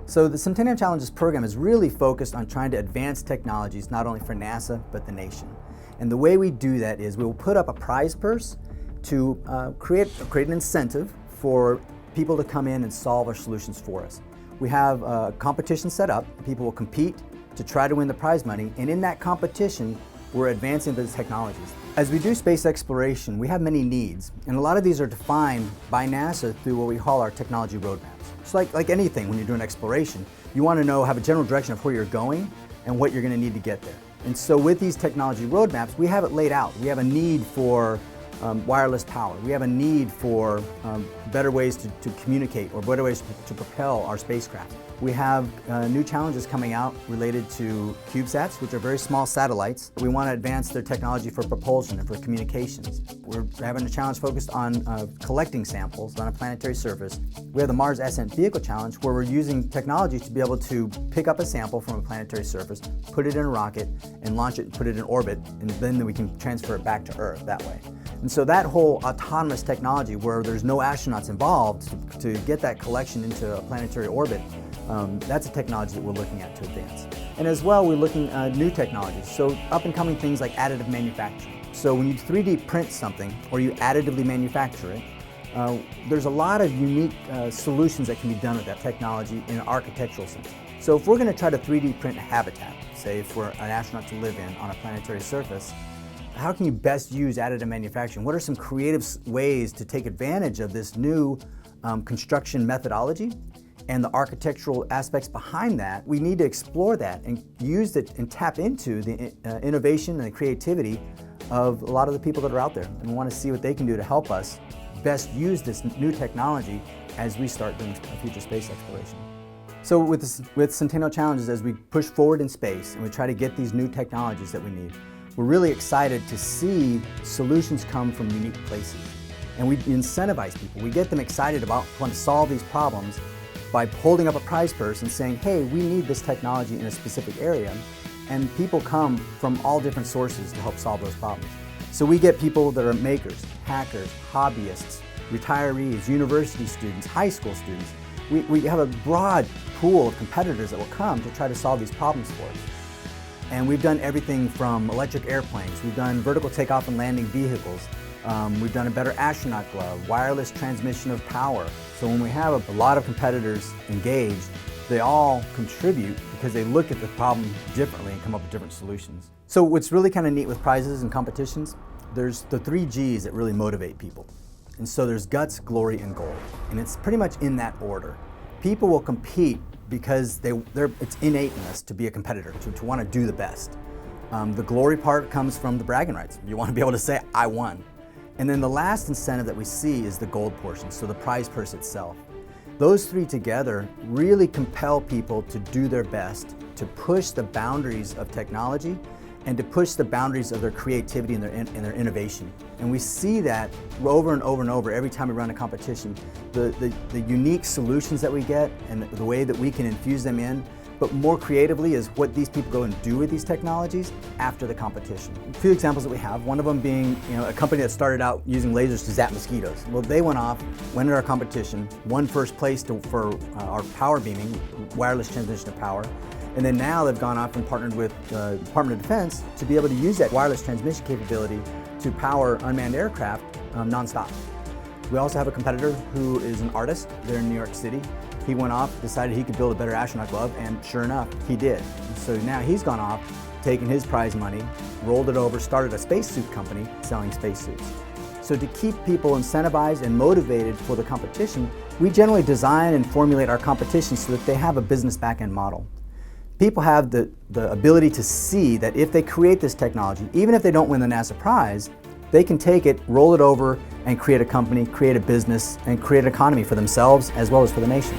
So the Centennial Challenges program is really focused on trying to advance technologies not only for NASA, but the nation. And the way we do that is we will put up a prize purse to create an incentive for people to come in and solve our solutions for us. We have a competition set up. People will compete to try to win the prize money, and in that competition, we're advancing those technologies. As we do space exploration, we have many needs, and a lot of these are defined by NASA through what we call our technology roadmaps. It's like anything when you're doing exploration, you want to have a general direction of where you're going and what you're going to need to get there. And so with these technology roadmaps, we have it laid out. We have a need for wireless power. We have a need for better ways to communicate or better ways to propel our spacecraft. We have new challenges coming out related to CubeSats, which are very small satellites. We want to advance their technology for propulsion and for communications. We're having a challenge focused on collecting samples on a planetary surface. We have the Mars Ascent Vehicle Challenge, where we're using technology to be able to pick up a sample from a planetary surface, put it in a rocket, and launch it and put it in orbit, and then we can transfer it back to Earth that way. And so that whole autonomous technology where there's no astronauts involved to get that collection into a planetary orbit, that's a technology that we're looking at to advance. And as well, we're looking at new technologies. So up and coming things like additive manufacturing. So when you 3D print something or you additively manufacture it, there's a lot of unique solutions that can be done with that technology in an architectural sense. So if we're going to try to 3D print a habitat, say for an astronaut to live in on a planetary surface, how can you best use additive manufacturing? What are some creative ways to take advantage of this new construction methodology and the architectural aspects behind that? We need to explore that and use it and tap into the innovation and the creativity of a lot of the people that are out there, and we want to see what they can do to help us best use this new technology as we start doing future space exploration. So with Centennial Challenges, as we push forward in space and we try to get these new technologies that we need, we're really excited to see solutions come from unique places. And we incentivize people. We get them excited about wanting to solve these problems by holding up a prize purse and saying, hey, we need this technology in a specific area. And people come from all different sources to help solve those problems. So we get people that are makers, hackers, hobbyists, retirees, university students, high school students. We have a broad pool of competitors that will come to try to solve these problems for us. And we've done everything from electric airplanes, we've done vertical takeoff and landing vehicles, we've done a better astronaut glove, wireless transmission of power. So when we have a lot of competitors engaged, they all contribute because they look at the problem differently and come up with different solutions. So what's really kind of neat with prizes and competitions, there's the 3 G's that really motivate people. And so there's guts, glory, and gold. And it's pretty much in that order. People will compete because it's innate in us to be a competitor, to want to do the best. The glory part comes from the bragging rights. You want to be able to say, I won. And then the last incentive that we see is the gold portion, so the prize purse itself. Those 3 together really compel people to do their best, to push the boundaries of technology and to push the boundaries of their creativity and their innovation. And we see that over and over and over every time we run a competition. The unique solutions that we get and the way that we can infuse them in, but more creatively is what these people go and do with these technologies after the competition. A few examples that we have, one of them being a company that started out using lasers to zap mosquitoes. Well, they went into our competition, won first place for our power beaming, wireless transmission of power, and then now they've gone off and partnered with the Department of Defense to be able to use that wireless transmission capability to power unmanned aircraft nonstop. We also have a competitor who is an artist there in New York City. He went off, decided he could build a better astronaut glove, and sure enough, he did. And so now he's gone off, taken his prize money, rolled it over, started a spacesuit company selling spacesuits. So to keep people incentivized and motivated for the competition, we generally design and formulate our competitions so that they have a business back-end model. People have the ability to see that if they create this technology, even if they don't win the NASA prize, they can take it, roll it over, and create a company, create a business, and create an economy for themselves as well as for the nation.